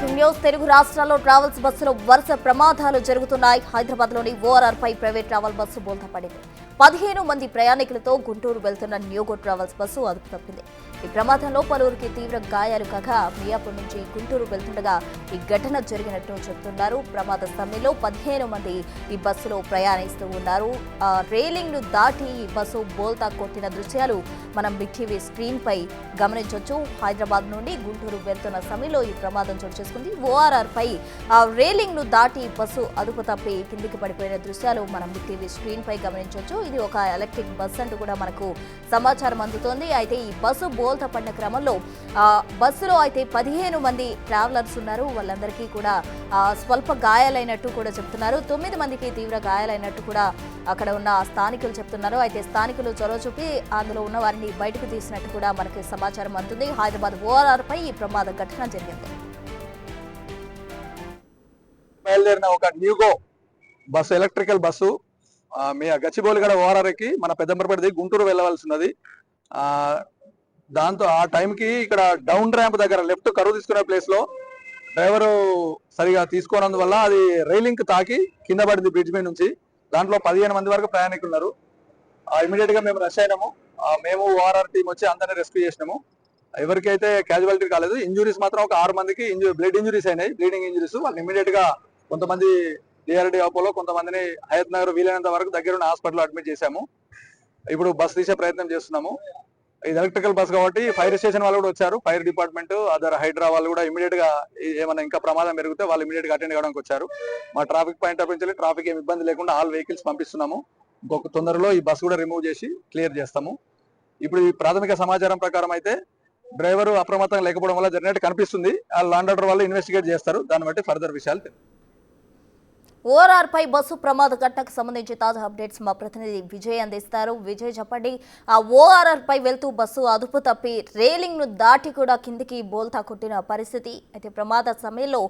Breaking news. Telugu రాష్ట్రాల్లో travels బస్సులో వరుస ప్రమాదాలు జరుగుతున్నాయి. హైదరాబాద్లోని ఓఆర్ఆర్ పై ప్రైవేట్ ట్రావెల్ బస్సు బోల్తా పడింది. 15 మంది ప్రయాణికులతో గుంటూరు వెళ్తున్న న్యూగో ట్రావెల్స్ బస్సు అదుపు తప్పింది. ఈ ప్రమాదంలో పలువురికి తీవ్ర గాయాలు కాగా మియాపూర్ నుంచి గుంటూరు వెళ్తుండగా ఈ ఘటన జరిగినట్టు చెబుతున్నారు. ప్రమాద సమయంలో 15 మంది ఈ బస్సులో ప్రయాణిస్తూ ఉన్నారు. రైలింగ్ ను దాటి ఈ బస్సు బోల్తా కొట్టిన దృశ్యాలు మనం బిగ్ టీవీ స్క్రీన్ పై గమనించవచ్చు. హైదరాబాద్ నుండి గుంటూరు వెళ్తున్న సమయంలో ఈ ప్రమాదం చోటు చేసుకుంది. ఓఆర్ఆర్ పై రైలింగ్ ను దాటి బస్సు అదుపు తప్పి కిందికి పడిపోయిన దృశ్యాలు మనం బిగ్ టీవీ స్క్రీన్ పై గమనించవచ్చు. ఇది ఒక ఎలక్ట్రిక్ బస్ అంటూ కూడా మనకు సమాచారం అందుతోంది. అయితే ఈ బస్సు బోల్తా పడిన క్రమంలో బస్సులో అయితే 15 మంది ట్రావెలర్స్ ఉన్నారు. వాళ్ళందరికీ కూడా స్వల్ప గాయాలైనట్టు కూడా చెప్తున్నారు. 9 మందికి తీవ్ర గాయాలైనట్టు కూడా అక్కడ ఉన్న స్థానికులు చెప్తున్నారు. అయితే స్థానికులు చొరవ చూపి అందులో ఉన్న వారిని బయటకు తీసినట్టు కూడా మనకి సమాచారం అందుతుంది. హైదరాబాద్ ఓఆర్ఆర్ పై ఈ ప్రమాద ఘటన జరిగింది. బయలుదేరిన ఒక న్యూగో బస్సు, ఎలక్ట్రికల్ బస్సు మీ గచ్చిబౌలిగడ ఓఆర్ఆర్కి మన పెద్దంబరపేట దిగి గుంటూరు వెళ్ళవలసినది. దాంతో ఆ టైంకి ఇక్కడ డౌన్ ర్యాంప్ దగ్గర లెఫ్ట్ కరువు తీసుకునే ప్లేస్ లో డ్రైవరు సరిగా తీసుకోనందువల్ల అది రైలింగ్ తాకి కింద పడింది బ్రిడ్జ్ మీద నుంచి. దాంట్లో 15 మంది వరకు ప్రయాణికులు ఉన్నారు. ఇమీడియట్ గా మేము రష్ అయినాము. మేము ఓఆర్ఆర్ టీం వచ్చి అందరినీ రెస్క్యూ చేసినాము. ఎవరికైతే క్యాజువాలిటీ కాలేదు. ఇంజురీస్ మాత్రం ఒక 6 మందికి బ్లడ్ ఇంజురీస్ అయినాయి, బ్లీడింగ్ ఇంజురీస్. వాళ్ళు ఇమీడియట్ గా కొంతమంది డిఆర్డి ఆపోలో, కొంతమందిని హయత్ నగర్ వీలైనంత వరకు దగ్గరున్న హాస్పిటల్ అడ్మిట్ చేశాము. ఇప్పుడు బస్ తీసే ప్రయత్నం చేస్తున్నాము. ఇది ఎలక్ట్రికల్ బస్ కాబట్టి ఫైర్ స్టేషన్ వాళ్ళు కూడా వచ్చారు. ఫైర్ డిపార్ట్మెంట్, అదర్ హైడ్రా వాళ్ళు కూడా ఇమీడియట్ గా ఏమైనా ఇంకా ప్రమాదం పెరిగితే వాళ్ళు ఇమీడియట్ గా అటెండ్ కావడానికి వచ్చారు. మా ట్రాఫిక్ పాయింట్ ఆఫ్ నుంచి ట్రాఫిక్ ఏమి ఇబ్బంది లేకుండా ఆల్ వెహికల్స్ పంపిస్తున్నాము. ఇంకొక తొందరలో ఈ బస్ కూడా రిమూవ్ చేసి క్లియర్ చేస్తాము. ఇప్పుడు ఈ ప్రాథమిక సమాచారం ప్రకారం అయితే డ్రైవర్ అప్రమత్తంగా లేకపోవడం వల్ల జరిగినట్టు కనిపిస్తుంది. ఆ లాండ్ ఆర్డర్ వాళ్ళు ఇన్వెస్టిగేట్ చేస్తారు. దాన్ని బట్టి ఫర్దర్ విషయాలు ఓఆర్ఆర్ పై బస్సు ప్రమాద ఘటనకు సంబంధించి తాజా అప్డేట్స్ మా ప్రతినిధి విజయ్ అందిస్తారు. విజయ్, చెప్పండి, ఆ ఓఆర్ఆర్ పై వెళ్తూ బస్సు అదుపు తప్పి రైలింగ్ ను దాటి కూడా కిందికి బోల్తా కొట్టిన పరిస్థితి. అయితే ప్రమాద సమయంలో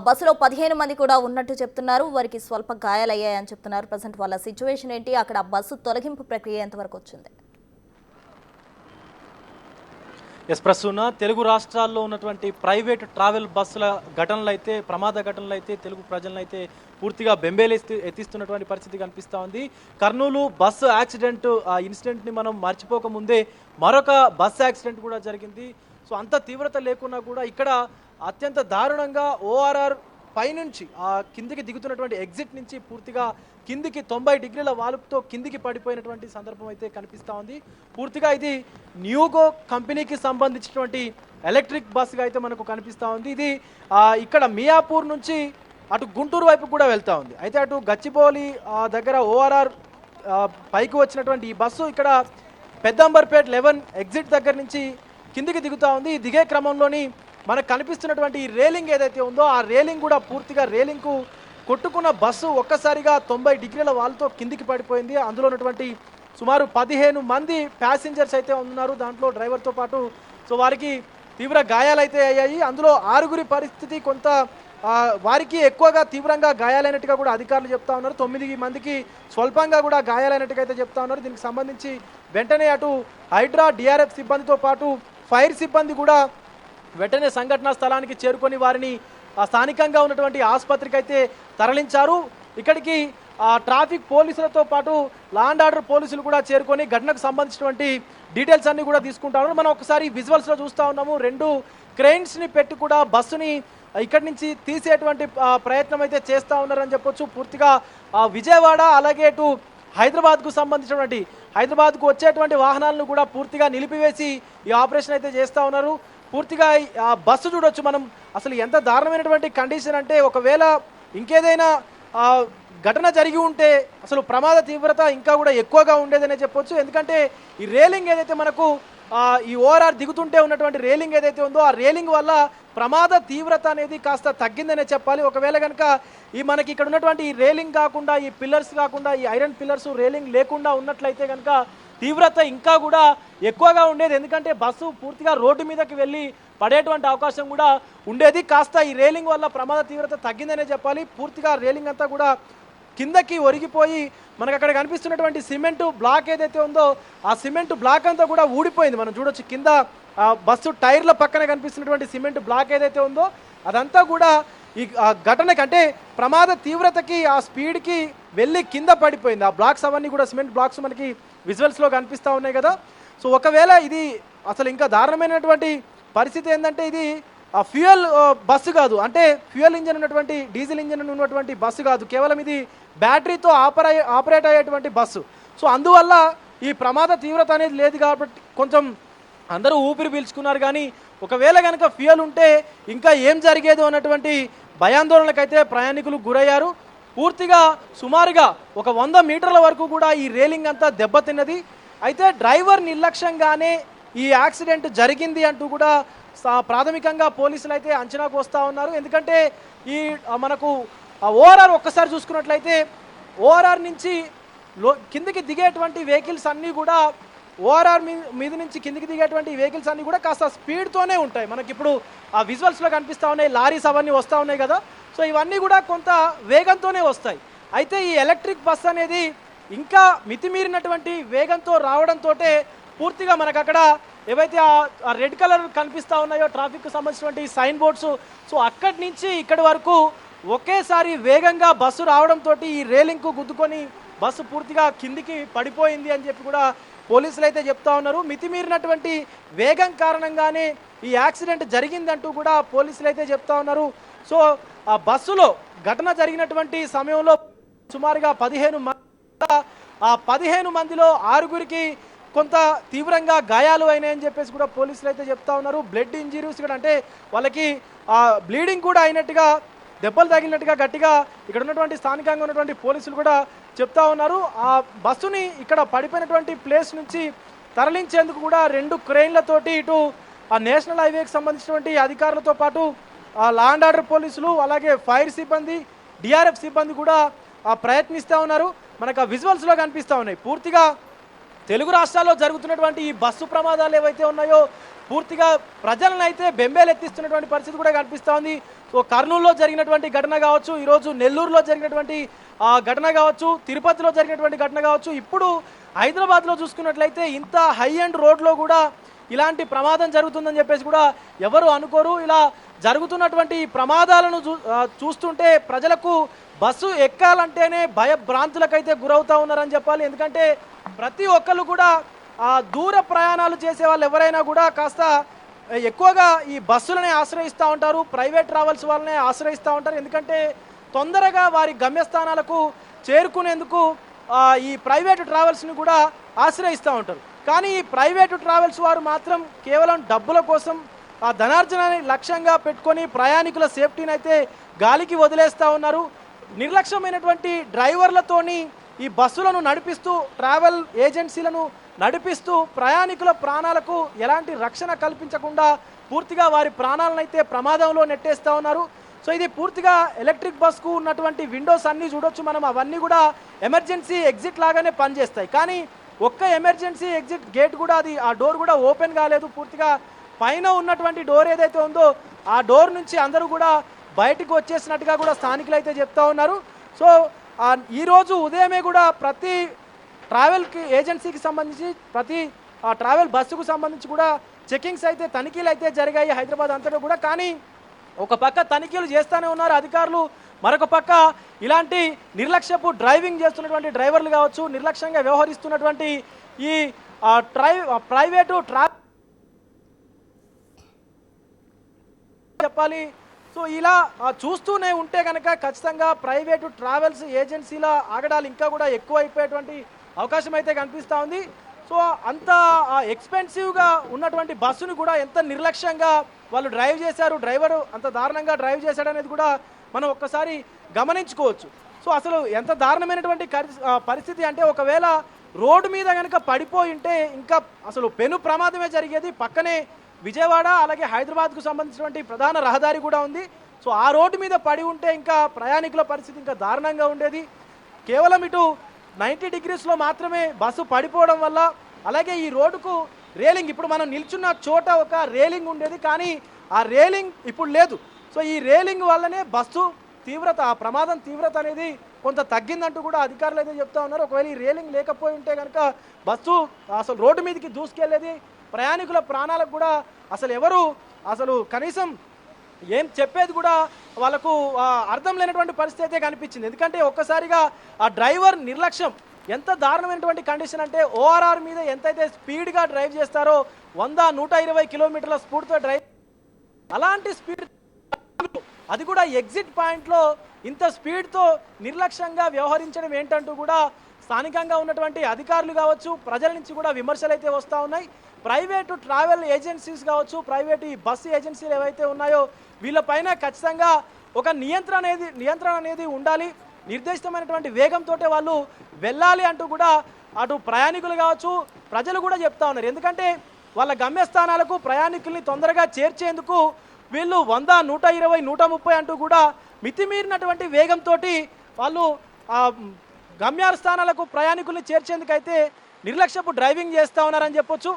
బస్సులో 15 మంది కూడా ఉన్నట్టు చెప్తున్నారు. వారికి స్వల్ప గాయాలయ్యాయని చెప్తున్నారు. ప్రజెంట్ వాళ్ళ సిచ్యువేషన్ ఏంటి? అక్కడ బస్సు తొలగింపు ప్రక్రియ ఎంతవరకు వచ్చింది? ప్రస్తుతం తెలుగు రాష్ట్రాల్లో ఉన్నటువంటి ప్రైవేట్ ట్రావెల్ బస్సుల ఘటనలు అయితే, ప్రమాద ఘటనలు అయితే తెలుగు ప్రజలను అయితే పూర్తిగా ఎత్తిస్తున్నటువంటి పరిస్థితి కనిపిస్తూ ఉంది. కర్నూలు బస్సు యాక్సిడెంట్ ఇన్సిడెంట్ని మనం మర్చిపోకముందే మరొక బస్సు యాక్సిడెంట్ కూడా జరిగింది. సో అంత తీవ్రత లేకున్నా కూడా ఇక్కడ అత్యంత దారుణంగా ఓఆర్ఆర్ పైనుంచి ఆ కిందికి దిగుతున్నటువంటి ఎగ్జిట్ నుంచి పూర్తిగా కిందికి 90 డిగ్రీల వాలుపుతో కిందికి పడిపోయినటువంటి సందర్భం అయితే కనిపిస్తూ ఉంది. పూర్తిగా ఇది న్యూగో కంపెనీకి సంబంధించినటువంటి ఎలక్ట్రిక్ బస్సుగా అయితే మనకు కనిపిస్తూ ఉంది. ఇది ఇక్కడ మియాపూర్ నుంచి అటు గుంటూరు వైపు కూడా వెళ్తూ ఉంది. అయితే అటు గచ్చిబౌలి దగ్గర ఓఆర్ఆర్ పైకి వచ్చినటువంటి ఈ బస్సు ఇక్కడ పెద్దంబర్పేట్ 11 ఎగ్జిట్ దగ్గర నుంచి కిందికి దిగుతూ ఉంది. ఈ దిగే క్రమంలోని మనకు కనిపిస్తున్నటువంటి ఈ రేలింగ్ ఏదైతే ఉందో ఆ రేలింగ్ కూడా పూర్తిగా రేలింగ్కు కొట్టుకున్న బస్సు ఒక్కసారిగా 90 డిగ్రీల వాల్తో కిందికి పడిపోయింది. అందులో ఉన్నటువంటి సుమారు 15 మంది ప్యాసింజర్స్ అయితే ఉన్నారు దాంట్లో డ్రైవర్తో పాటు. సో వారికి తీవ్ర గాయాలైతే అయ్యాయి. అందులో 6గురి పరిస్థితి కొంత వారికి ఎక్కువగా తీవ్రంగా గాయాలైనట్టుగా కూడా అధికారులు చెప్తా ఉన్నారు. 9 మందికి స్వల్పంగా కూడా గాయాలైనట్టుగా అయితే చెప్తా ఉన్నారు. దీనికి సంబంధించి వెంటనే అటు హైడ్రా, డిఆర్ఎఫ్ సిబ్బందితో పాటు ఫైర్ సిబ్బంది కూడా వెంటనే సంఘటనా స్థలానికి చేరుకొని వారిని స్థానికంగా ఉన్నటువంటి ఆసుపత్రికి అయితే తరలించారు. ఇక్కడికి ట్రాఫిక్ పోలీసులతో పాటు లాండ్ ఆర్డర్ పోలీసులు కూడా చేరుకొని ఘటనకు సంబంధించినటువంటి డీటెయిల్స్ అన్ని కూడా తీసుకుంటారు. మనం ఒకసారి విజువల్స్లో చూస్తూ ఉన్నాము. 2 క్రెయిన్స్ని పెట్టి కూడా బస్సుని ఇక్కడి నుంచి తీసేటువంటి ప్రయత్నం అయితే చేస్తూ ఉన్నారని చెప్పొచ్చు. పూర్తిగా విజయవాడ అలాగే ఇటు హైదరాబాద్కు సంబంధించినటువంటి హైదరాబాద్కు వచ్చేటువంటి వాహనాలను కూడా పూర్తిగా నిలిపివేసి ఈ ఆపరేషన్ అయితే చేస్తూ ఉన్నారు. పూర్తిగా బస్సు చూడొచ్చు మనం. అసలు ఎంత దారుణమైనటువంటి కండిషన్ అంటే ఒకవేళ ఇంకేదైనా ఘటన జరిగి ఉంటే అసలు ప్రమాద తీవ్రత ఇంకా కూడా ఎక్కువగా ఉండేదనే చెప్పొచ్చు. ఎందుకంటే ఈ రేలింగ్ ఏదైతే మనకు ఈ ఓఆర్ఆర్ దిగుతుంటే ఉన్నటువంటి రేలింగ్ ఏదైతే ఉందో ఆ రేలింగ్ వల్ల ప్రమాద తీవ్రత అనేది కాస్త తగ్గిందనే చెప్పాలి. ఒకవేళ కనుక ఈ మనకి ఇక్కడ ఉన్నటువంటి ఈ రేలింగ్ కాకుండా, ఈ పిల్లర్స్ కాకుండా, ఈ ఐరన్ పిల్లర్స్ రేలింగ్ లేకుండా ఉన్నట్లయితే కనుక తీవ్రత ఇంకా కూడా ఎక్కువగా ఉండేది. ఎందుకంటే బస్సు పూర్తిగా రోడ్డు మీదకి వెళ్ళి పడేటువంటి అవకాశం కూడా ఉండేది. కాస్త ఈ రేలింగ్ వల్ల ప్రమాద తీవ్రత తగ్గిందనే చెప్పాలి. పూర్తిగా రేలింగ్ అంతా కూడా కిందకి ఒరిగిపోయి మనకు అక్కడ కనిపిస్తున్నటువంటి సిమెంట్ బ్లాక్ ఏదైతే ఉందో ఆ సిమెంట్ బ్లాక్ అంతా కూడా ఊడిపోయింది. మనం చూడొచ్చు కింద బస్సు టైర్ల పక్కన కనిపిస్తున్నటువంటి సిమెంట్ బ్లాక్ ఏదైతే ఉందో అదంతా కూడా ఈ ఘటనకి అంటే ప్రమాద తీవ్రతకి ఆ స్పీడ్కి వెళ్ళి కింద పడిపోయింది. ఆ బ్లాక్స్ అవన్నీ కూడా సిమెంట్ బ్లాక్స్ మనకి విజువల్స్లో కనిపిస్తూ ఉన్నాయి కదా. సో ఒకవేళ ఇది అసలు ఇంకా దారుణమైనటువంటి పరిస్థితి ఏంటంటే ఇది ఆ ఫ్యూయల్ బస్సు కాదు, అంటే ఫ్యూయల్ ఇంజన్ ఉన్నటువంటి డీజిల్ ఇంజన్ ఉన్నటువంటి బస్సు కాదు, కేవలం ఇది బ్యాటరీతో ఆపరేట్ అయ్యేటువంటి బస్సు. సో అందువల్ల ఈ ప్రమాద తీవ్రత అనేది లేదు కాబట్టి కొంచెం అందరూ ఊపిరి పీల్చుకున్నారు. కానీ ఒకవేళ కనుక ఫ్యూయల్ ఉంటే ఇంకా ఏం జరిగేదో అన్నటువంటి భయాందోళనకైతే ప్రయాణికులు గురయ్యారు. పూర్తిగా సుమారుగా ఒక 100 మీటర్ల వరకు కూడా ఈ రేలింగ్ అంతా దెబ్బతిన్నది. అయితే డ్రైవర్ నిర్లక్ష్యంగానే ఈ యాక్సిడెంట్ జరిగింది అంటూ కూడా ప్రాథమికంగా పోలీసులు అయితే అంచనాకు వస్తూ ఉన్నారు. ఎందుకంటే ఈ మనకు ఓఆర్ఆర్ ఒక్కసారి చూసుకున్నట్లయితే ఓఆర్ఆర్ నుంచి కిందికి దిగేటువంటి వెహికల్స్ అన్నీ కూడా ఓఆర్ఆర్ మీద నుంచి కిందికి దిగేటువంటి వెహికల్స్ అన్నీ కూడా కాస్త స్పీడ్తోనే ఉంటాయి. మనకి ఇప్పుడు ఆ విజువల్స్లో కనిపిస్తూ ఉన్నాయి, లారీస్ అవన్నీ వస్తూ ఉన్నాయి కదా. సో ఇవన్నీ కూడా కొంత వేగంతోనే వస్తాయి. అయితే ఈ ఎలక్ట్రిక్ బస్ అనేది ఇంకా మితిమీరినటువంటి వేగంతో రావడంతో పూర్తిగా మనకు అక్కడ ఏవైతే ఆ రెడ్ కలర్ కనిపిస్తూ ఉన్నాయో ట్రాఫిక్కు సంబంధించినటువంటి సైన్ బోర్డ్స్, సో అక్కడి నుంచి ఇక్కడి వరకు ఒకేసారి వేగంగా బస్సు రావడంతో ఈ రేలింగ్కు గుద్దుకొని బస్సు పూర్తిగా కిందికి పడిపోయింది అని చెప్పి కూడా పోలీసులు అయితే చెప్తా ఉన్నారు. మితిమీరినటువంటి వేగం కారణంగానే ఈ యాక్సిడెంట్ జరిగిందంటూ కూడా పోలీసులు అయితే చెప్తా ఉన్నారు. సో ఆ బస్సులో ఘటన జరిగినటువంటి సమయంలో సుమారుగా 15 మంది, ఆ 15 మందిలో 6గురికి కొంత తీవ్రంగా గాయాలు అయినాయని చెప్పేసి కూడా పోలీసులు అయితే చెప్తా ఉన్నారు. బ్లడ్ ఇంజరీస్ కూడా, అంటే వాళ్ళకి బ్లీడింగ్ కూడా అయినట్టుగా, దెబ్బలు తగిలినట్టుగా గట్టిగా ఇక్కడ ఉన్నటువంటి స్థానికంగా ఉన్నటువంటి పోలీసులు కూడా చెప్తా ఉన్నారు. ఆ బస్సుని ఇక్కడ పడిపోయినటువంటి ప్లేస్ నుంచి తరలించేందుకు కూడా 2 క్రెయిన్లతోటి ఇటు ఆ నేషనల్ హైవేకి సంబంధించినటువంటి అధికారులతో పాటు లా అండ్ ఆర్డర్ పోలీసులు, అలాగే ఫైర్ సిబ్బంది, డిఆర్ఎఫ్ సిబ్బంది కూడా ప్రయత్నిస్తూ ఉన్నారు. మనకు ఆ విజువల్స్లో కనిపిస్తూ ఉన్నాయి. పూర్తిగా తెలుగు రాష్ట్రాల్లో జరుగుతున్నటువంటి ఈ బస్సు ప్రమాదాలు ఏవైతే ఉన్నాయో పూర్తిగా ప్రజలను అయితే బెంబేలెత్తిస్తున్నటువంటి పరిస్థితి కూడా కనిపిస్తూ ఉంది. సో కర్నూలులో జరిగినటువంటి ఘటన కావచ్చు, ఈరోజు నెల్లూరులో జరిగినటువంటి ఘటన కావచ్చు, తిరుపతిలో జరిగినటువంటి ఘటన కావచ్చు, ఇప్పుడు హైదరాబాద్లో చూసుకున్నట్లయితే ఇంత హై ఎండ్ రోడ్లో కూడా ఇలాంటి ప్రమాదం జరుగుతుందని చెప్పేసి కూడా ఎవరు అనుకోరు. ఇలా జరుగుతున్నటువంటి ఈ ప్రమాదాలను చూస్తుంటే ప్రజలకు బస్సు ఎక్కాలంటేనే భయభ్రాంతులకైతే గురవుతూ ఉన్నారని చెప్పాలి. ఎందుకంటే ప్రతి ఒక్కళ్ళు కూడా దూర ప్రయాణాలు చేసే వాళ్ళు ఎవరైనా కూడా కాస్త ఎక్కువగా ఈ బస్సులనే ఆశ్రయిస్తూ ఉంటారు, ప్రైవేట్ ట్రావెల్స్ వాళ్ళనే ఆశ్రయిస్తూ ఉంటారు. ఎందుకంటే తొందరగా వారి గమ్యస్థానాలకు చేరుకునేందుకు ఈ ప్రైవేటు ట్రావెల్స్ని కూడా ఆశ్రయిస్తూ ఉంటారు. కానీ ఈ ప్రైవేటు ట్రావెల్స్ వారు మాత్రం కేవలం డబ్బుల కోసం ధనార్జనని లక్ష్యంగా పెట్టుకొని ప్రయాణికుల సేఫ్టీని అయితే గాలికి వదిలేస్తూ ఉన్నారు. నిర్లక్ష్యమైనటువంటి డ్రైవర్లతోని ఈ బస్సులను నడిపిస్తూ, ట్రావెల్ ఏజెన్సీలను నడిపిస్తూ ప్రయాణికుల ప్రాణాలకు ఎలాంటి రక్షణ కల్పించకుండా పూర్తిగా వారి ప్రాణాలను అయితే ప్రమాదంలో నెట్టేస్తూ ఉన్నారు. సో ఇది పూర్తిగా ఎలక్ట్రిక్ బస్కు ఉన్నటువంటి విండోస్ అన్నీ చూడొచ్చు మనం, అవన్నీ కూడా ఎమర్జెన్సీ ఎగ్జిట్ లాగానే పనిచేస్తాయి. కానీ ఒక్క ఎమర్జెన్సీ ఎగ్జిట్ గేట్ కూడా ఆ డోర్ కూడా ఓపెన్ కాలేదు. పూర్తిగా పైన ఉన్నటువంటి డోర్ ఏదైతే ఉందో ఆ డోర్ నుంచి అందరూ కూడా బయటకు వచ్చేసినట్టుగా కూడా స్థానికులు అయితే చెప్తా ఉన్నారు. సో ఈరోజు ఉదయమే కూడా ప్రతి ట్రావెల్కి ఏజెన్సీకి సంబంధించి ప్రతి ట్రావెల్ బస్సుకు సంబంధించి కూడా చెకింగ్స్ అయితే, తనిఖీలు అయితే జరిగాయి హైదరాబాద్ అంతటా కూడా. కానీ ఒక పక్క తనిఖీలు చేస్తూనే ఉన్నారు అధికారులు, మరొక పక్క ఇలాంటి నిర్లక్ష్యపు డ్రైవింగ్ చేస్తున్నటువంటి డ్రైవర్లు కావచ్చు, నిర్లక్ష్యంగా వ్యవహరిస్తున్నటువంటి ఈ ప్రైవేటు చెప్పాలి. సో ఇలా చూస్తూనే ఉంటే కనుక ఖచ్చితంగా ప్రైవేటు ట్రావెల్స్ ఏజెన్సీల ఆగడాలు ఇంకా కూడా ఎక్కువ అయిపోయేటువంటి అవకాశం అయితే కనిపిస్తూ ఉంది. సో అంత ఎక్స్పెన్సివ్గా ఉన్నటువంటి బస్సును కూడా ఎంత నిర్లక్ష్యంగా వాళ్ళు డ్రైవ్ చేశారు, డ్రైవరు అంత దారుణంగా డ్రైవ్ చేశాడనేది కూడా మనం ఒక్కసారి గమనించుకోవచ్చు. సో అసలు ఎంత దారుణమైనటువంటి పరిస్థితి అంటే ఒకవేళ రోడ్డు మీద కనుక పడిపోయి ఉంటే ఇంకా అసలు పెను ప్రమాదమే జరిగేది. పక్కనే విజయవాడ అలాగే హైదరాబాద్కు సంబంధించినటువంటి ప్రధాన రహదారి కూడా ఉంది. సో ఆ రోడ్డు మీద పడి ఉంటే ఇంకా ప్రయాణికుల పరిస్థితి ఇంకా దారుణంగా ఉండేది. కేవలం ఇటు 90 డిగ్రీస్లో మాత్రమే బస్సు పడిపోవడం వల్ల, అలాగే ఈ రోడ్డుకు రేలింగ్, ఇప్పుడు మనం నిల్చున్న చోట ఒక రేలింగ్ ఉండేది కానీ ఆ రేలింగ్ ఇప్పుడు లేదు. సో ఈ రేలింగ్ వల్లనే బస్సు తీవ్రత, ఆ ప్రమాదం తీవ్రత అనేది కొంత తగ్గిందంటూ కూడా అధికారులు అయితే చెప్తా ఉన్నారు. ఒకవేళ ఈ రేలింగ్ లేకపోయి ఉంటే కనుక బస్సు అసలు రోడ్డు మీదకి దూసుకెళ్ళేది, ప్రయాణికుల ప్రాణాలకు కూడా అసలు ఎవరు అసలు కనీసం ఏం చెప్పేది కూడా వాళ్ళకు అర్థం లేనటువంటి పరిస్థితి అయితే కనిపించింది. ఎందుకంటే ఒక్కసారిగా ఆ డ్రైవర్ నిర్లక్ష్యం ఎంత దారుణమైనటువంటి కండిషన్ అంటే ఓఆర్ఆర్ మీద ఎంతైతే స్పీడ్గా డ్రైవ్ చేస్తారో 100-120 కిలోమీటర్ల స్పీడ్తో డ్రైవ్, అలాంటి స్పీడ్ అది కూడా ఎగ్జిట్ పాయింట్లో ఇంత స్పీడ్తో నిర్లక్ష్యంగా వ్యవహరించడం ఏంటంటూ కూడా స్థానికంగా ఉన్నటువంటి అధికారులు కావచ్చు, ప్రజల నుంచి కూడా విమర్శలు అయితే వస్తూ ఉన్నాయి. ప్రైవేటు ట్రావెల్ ఏజెన్సీస్ కావచ్చు, ప్రైవేటు ఈ బస్సు ఏజెన్సీలు ఏవైతే ఉన్నాయో వీళ్ళపైన ఖచ్చితంగా ఒక నియంత్రణ అనేది ఉండాలి. నిర్దేశితమైనటువంటి వేగంతో వాళ్ళు వెళ్ళాలి అంటూ కూడా అటు ప్రయాణికులు కావచ్చు, ప్రజలు కూడా చెప్తా ఉన్నారు. ఎందుకంటే వాళ్ళ గమ్యస్థానాలకు ప్రయాణికుల్ని తొందరగా చేర్చేందుకు వీళ్ళు 100-120-130 అంటూ కూడా మితిమీరినటువంటి వేగంతో వాళ్ళు గమ్యస్థానాలకు ప్రయాణికుల్ని చేర్చేందుకైతే నిర్లక్ష్యపు డ్రైవింగ్ చేస్తూ ఉన్నారని చెప్పొచ్చు.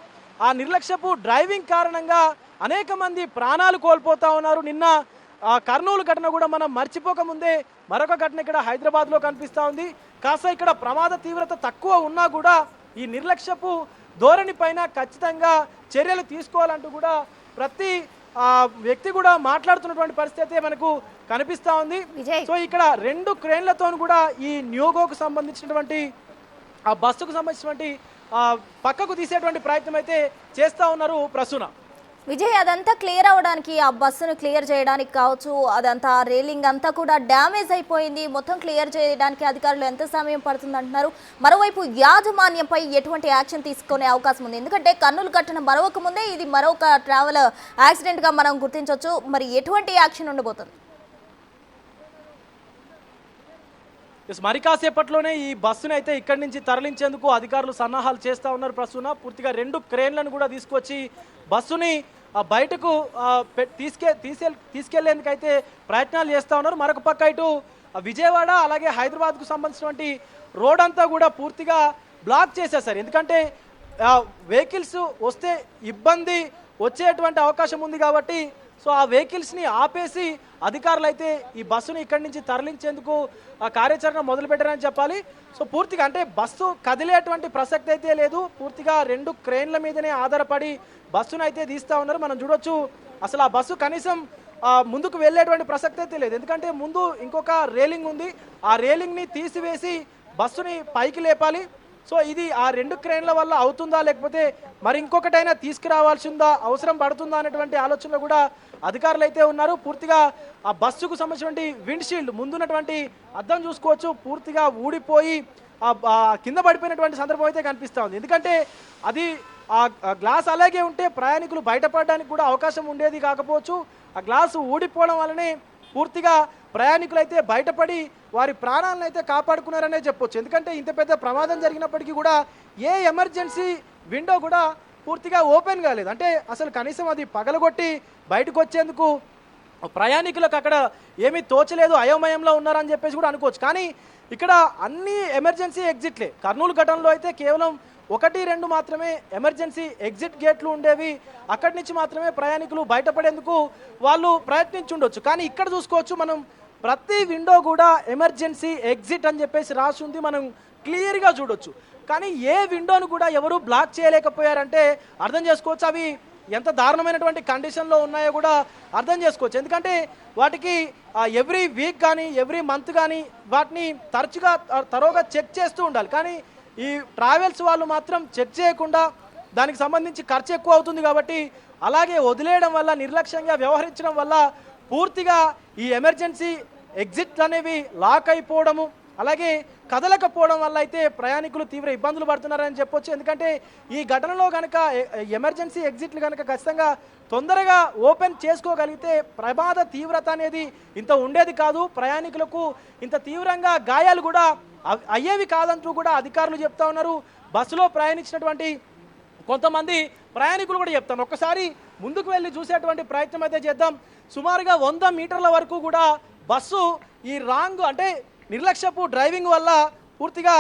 ఆ నిర్లక్ష్యపు డ్రైవింగ్ కారణంగా అనేక మంది ప్రాణాలు కోల్పోతూ ఉన్నారు. నిన్న కర్నూలు ఘటన కూడా మనం మర్చిపోకముందే మరొక ఘటన ఇక్కడ హైదరాబాద్లో కనిపిస్తూ ఉంది. కాస్త ఇక్కడ ప్రమాద తీవ్రత తక్కువ ఉన్నా కూడా ఈ నిర్లక్ష్యపు ధోరణి పైన ఖచ్చితంగా చర్యలు తీసుకోవాలంటూ కూడా ప్రతి వ్యక్తి కూడా మాట్లాడుతున్నటువంటి పరిస్థితి అయితే మనకు కనిపిస్తూ ఉంది. సో ఇక్కడ 2 క్రేన్లతో కూడా ఈ న్యోగోకు సంబంధించినటువంటి ఆ బస్సుకు సంబంధించినటువంటి పక్కకు తీసేటువంటి ప్రయత్నం అయితే చేస్తూ ఉన్నారు ప్రసూన. విజయ్, అదంతా క్లియర్ అవడానికి, ఆ బస్సును క్లియర్ చేయడానికి కావచ్చు, అదంతా రైలింగ్ అంతా కూడా డ్యామేజ్ అయిపోయింది. మొత్తం క్లియర్ చేయడానికి అధికారులు ఎంత సమయం పడుతుంది అంటున్నారు. మరోవైపు యాజమాన్యంపై ఎటువంటి యాక్షన్ తీసుకునే అవకాశం ఉంది? ఎందుకంటే కర్నూలు ఘటన మరొక ముందే ఇది మరొక ట్రావెల్ యాక్సిడెంట్గా మనం గుర్తించవచ్చు. మరి ఎటువంటి యాక్షన్ ఉండబోతుంది? మరి కాసేపట్లోనే ఈ బస్సును అయితే ఇక్కడి నుంచి తరలించేందుకు అధికారులు సన్నాహాలు చేస్తూ ఉన్నారు. ప్రస్తుతం పూర్తిగా 2 క్రేన్లను కూడా తీసుకొచ్చి బస్సుని బయటకు తీసుకెళ్లేందుకైతే ప్రయత్నాలు చేస్తూ ఉన్నారు. మరొక పక్క ఇటు విజయవాడ అలాగే హైదరాబాద్కు సంబంధించినటువంటి రోడ్ అంతా కూడా పూర్తిగా బ్లాక్ చేసేసారు. ఎందుకంటే వెహికల్స్ వస్తే ఇబ్బంది వచ్చేటువంటి అవకాశం ఉంది కాబట్టి సో ఆ వెహికల్స్ని ఆపేసి అధికారులు అయితే ఈ బస్సుని ఇక్కడి నుంచి తరలించేందుకు కార్యాచరణ మొదలుపెట్టారని చెప్పాలి. సో పూర్తిగా అంటే బస్సు కదిలేటువంటి ప్రసక్తి అయితే లేదు. పూర్తిగా 2 క్రేన్ల మీదనే ఆధారపడి బస్సును అయితే తీస్తూ ఉన్నారు. మనం చూడొచ్చు అసలు ఆ బస్సు కనీసం ముందుకు వెళ్ళేటువంటి ప్రసక్తి అయితే లేదు. ఎందుకంటే ముందు ఇంకొక రేలింగ్ ఉంది, ఆ రేలింగ్ని తీసివేసి బస్సుని పైకి లేపాలి. సో ఇది ఆ 2 క్రేన్ల వల్ల అవుతుందా లేకపోతే మరి ఇంకొకటైనా తీసుకురావాల్సిందా, అవసరం పడుతుందా అనేటువంటి ఆలోచనలో కూడా అధికారులు అయితే ఉన్నారు. పూర్తిగా ఆ బస్సుకు సంబంధించినటువంటి విండ్షీల్డ్ ముందున్నటువంటి అద్దం చూసుకోవచ్చు, పూర్తిగా ఊడిపోయి కింద పడిపోయినటువంటి సందర్భం అయితే కనిపిస్తూ ఉంది. ఎందుకంటే అది ఆ గ్లాస్ అలాగే ఉంటే ప్రయాణికులు బయటపడడానికి కూడా అవకాశం ఉండేది కాకపోవచ్చు. ఆ గ్లాసు ఊడిపోవడం వల్లనే పూర్తిగా ప్రయాణికులు అయితే బయటపడి వారి ప్రాణాలను అయితే కాపాడుకున్నారనే చెప్పొచ్చు. ఎందుకంటే ఇంత పెద్ద ప్రమాదం జరిగినప్పటికీ కూడా ఏ ఎమర్జెన్సీ విండో కూడా పూర్తిగా ఓపెన్ కాలేదు. అంటే అసలు కనీసం అది పగలగొట్టి బయటకు వచ్చేందుకు ప్రయాణికులకు అక్కడ ఏమీ తోచలేదు, అయోమయంలో ఉన్నారని చెప్పేసి కూడా అనుకోవచ్చు. కానీ ఇక్కడ అన్ని ఎమర్జెన్సీ ఎగ్జిట్లే. కర్నూలు ఘటనలో అయితే కేవలం 1-2 మాత్రమే ఎమర్జెన్సీ ఎగ్జిట్ గేట్లు ఉండేవి. అక్కడి నుంచి మాత్రమే ప్రయాణికులు బయటపడేందుకు వాళ్ళు ప్రయత్నించుండొచ్చు. కానీ ఇక్కడ చూసుకోవచ్చు మనం ప్రతి విండో కూడా ఎమర్జెన్సీ ఎగ్జిట్ అని చెప్పేసి రాసి ఉంది, మనం క్లియర్గా చూడొచ్చు. కానీ ఏ విండోను కూడా ఎవరు బ్లాక్ చేయలేకపోయారంటే అర్థం చేసుకోవచ్చు అవి ఎంత దారుణమైనటువంటి కండిషన్లో ఉన్నాయో కూడా అర్థం చేసుకోవచ్చు. ఎందుకంటే వాటికి ఎవ్రీ వీక్ కానీ ఎవ్రీ మంత్ కానీ వాటిని తరచుగా తరోగా చెక్ చేస్తూ ఉండాలి. కానీ ఈ ట్రావెల్స్ వాళ్ళు మాత్రం చెక్ చేయకుండా దానికి సంబంధించి ఖర్చు ఎక్కువ అవుతుంది కాబట్టి అలాగే వదిలేయడం వల్ల, నిర్లక్ష్యంగా వ్యవహరించడం వల్ల పూర్తిగా ఈ ఎమర్జెన్సీ ఎగ్జిట్లు అనేవి లాక్ అయిపోవడము, అలాగే కదలకపోవడం వల్ల అయితే ప్రయాణికులు తీవ్ర ఇబ్బందులు పడుతున్నారని చెప్పొచ్చు. ఎందుకంటే ఈ ఘటనలో కనుక ఎమర్జెన్సీ ఎగ్జిట్లు కనుక ఖచ్చితంగా తొందరగా ఓపెన్ చేసుకోగలిగితే ప్రమాద తీవ్రత అనేది ఇంత ఉండేది కాదు, ప్రయాణికులకు ఇంత తీవ్రంగా గాయాలు కూడా అయ్యేవి కాదంటూ కూడా అధికారులు చెప్తా ఉన్నారు. బస్సులో ప్రయాణించినటువంటి కొంతమంది ప్రయాణికులు కూడా చెప్తాను. ఒక్కసారి ముందుకు వెళ్ళి చూసేటువంటి ప్రయత్నం అయితే చేద్దాం. సుమారుగా 100 మీటర్ల వరకు కూడా బస్సు ఈ రాంగ్ అంటే నిర్లక్ష్యపు డ్రైవింగ్ వల్ల పూర్తిగా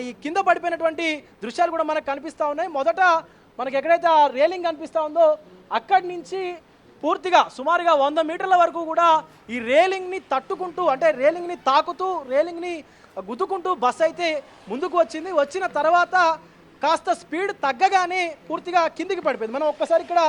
ఈ కింద పడిపోయినటువంటి దృశ్యాలు కూడా మనకు కనిపిస్తూ ఉన్నాయి. మొదట మనకి ఎక్కడైతే ఆ రేలింగ్ కనిపిస్తూ ఉందో అక్కడి నుంచి పూర్తిగా సుమారుగా 100 మీటర్ల వరకు కూడా ఈ రేలింగ్ని తట్టుకుంటూ అంటే రేలింగ్ని తాకుతూ రేలింగ్ని గుద్దుకుంటూ బస్ అయితే ముందుకు వచ్చింది. వచ్చిన తర్వాత కాస్త స్పీడ్ తగ్గగానే పూర్తిగా కిందికి పడిపోయింది. మనం ఒక్కసారి ఇక్కడ